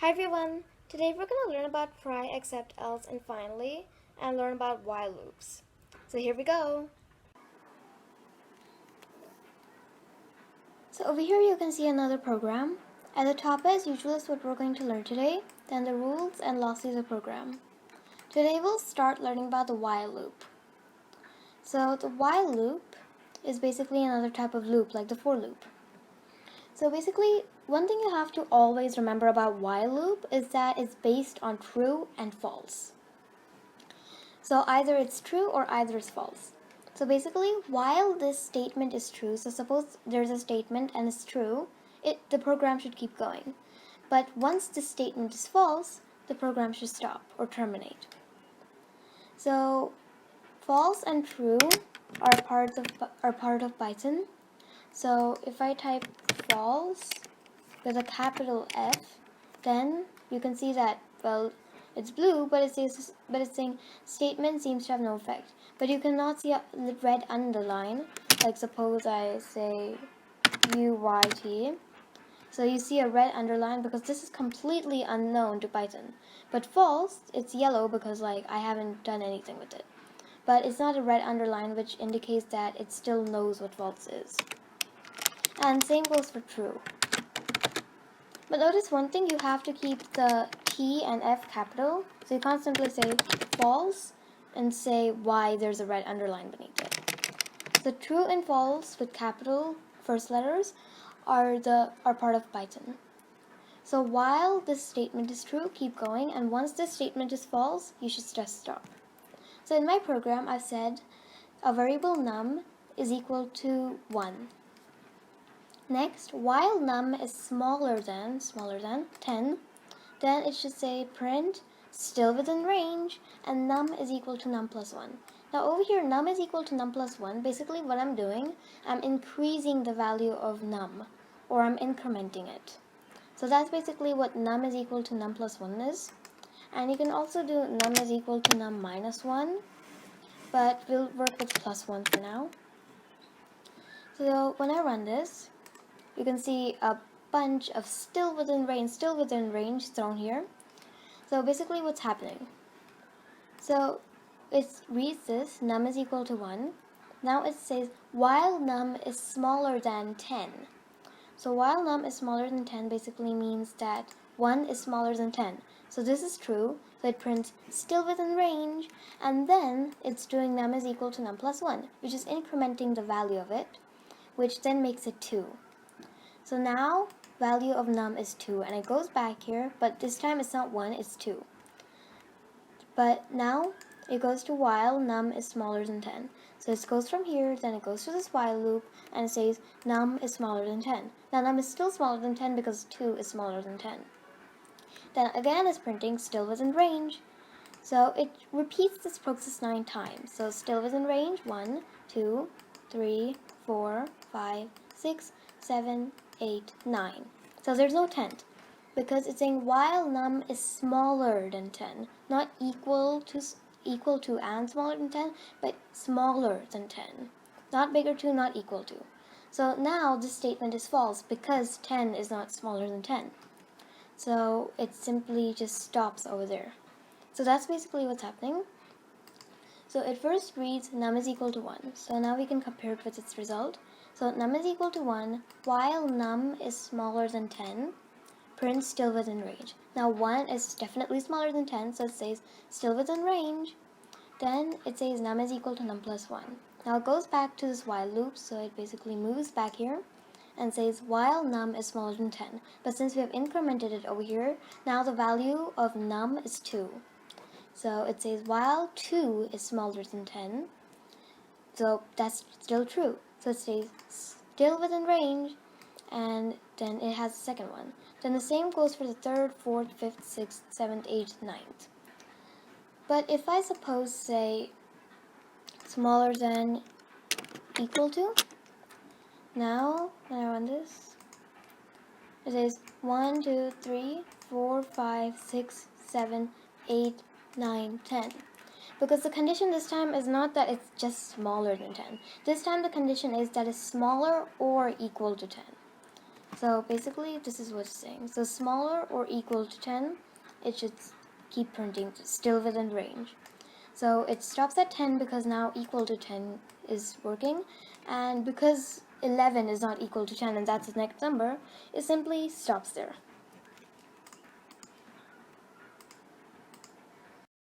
Hi everyone! Today we're going to learn about try, except, else, and finally, and learn about while loops. So here we go! So over here you can see another program. At the top as usual is what we're going to learn today, then the rules and lastly the program. Today we'll start learning about the while loop. So the while loop is basically another type of loop like the for loop. So basically, one thing you have to always remember about while loop is that it's based on true and false. So either it's true or either it's false. So basically, while this statement is true, so suppose there's a statement and it's true, the program should keep going. But once the statement is false, the program should stop or terminate. So false and true are part of Python. So if I type false with a capital F, then you can see that, well, it's blue, but it's saying statement seems to have no effect. But you cannot see a red underline. Like suppose I say UYT. So you see a red underline because this is completely unknown to Python. But false, it's yellow because like I haven't done anything with it. But it's not a red underline, which indicates that it still knows what false is. And same goes for true. But notice one thing, you have to keep the T and F capital. So you can't simply say false and say why there's a red underline beneath it. So true and false with capital first letters are part of Python. So while this statement is true, keep going, and once this statement is false, you should just stop. So in my program, I've said a variable num is equal to 1. Next, while num is smaller than 10, then it should say print still within range and num is equal to num plus 1. Now over here, num is equal to num plus 1. Basically what I'm doing, I'm increasing the value of num, or I'm incrementing it. So that's basically what num is equal to num plus 1 is. And you can also do num is equal to num minus 1, but we'll work with plus 1 for now. So when I run this, you can see a bunch of still within range thrown here. So basically what's happening? So it reads this, num is equal to 1. Now it says while num is smaller than 10. So while num is smaller than 10 basically means that 1 is smaller than 10. So this is true. So it prints still within range, and then it's doing num is equal to num plus 1, which is incrementing the value of it, which then makes it 2. So now value of num is 2, and it goes back here, but this time it's not 1, it's 2. But now it goes to while num is smaller than 10. So it goes from here, then it goes to this while loop, and it says num is smaller than 10. Now num is still smaller than 10 because 2 is smaller than 10. Then again it's printing still within range. So it repeats this process 9 times. So still within range, 1, 2, 3, 4, 5, 6, 7, 8, 9. So there's no 10 because it's saying while num is smaller than 10, not equal to and smaller than 10, but smaller than 10. Not bigger to, not equal to. So now this statement is false because 10 is not smaller than 10. So it simply just stops over there. So that's basically what's happening. So it first reads num is equal to 1. So now we can compare it with its result. So num is equal to 1 while num is smaller than 10, print still within range. Now 1 is definitely smaller than 10, so it says still within range. Then it says num is equal to num plus 1. Now it goes back to this while loop, so it basically moves back here and says while num is smaller than 10. But since we have incremented it over here, now the value of num is 2. So it says while 2 is smaller than 10, so that's still true. So it stays still within range, and then it has the second one. Then the same goes for the third, fourth, fifth, sixth, seventh, eighth, ninth. But if I suppose say smaller than equal to, now when I run this, it says 1, 2, 3, 4, 5, 6, 7, 8, 9, 10. Because the condition this time is not that it's just smaller than 10. This time the condition is that it's smaller or equal to 10. So basically this is what it's saying. So smaller or equal to 10, it should keep printing still within range. So it stops at 10 because now equal to 10 is working, and because 11 is not equal to 10 and that's the next number, it simply stops there.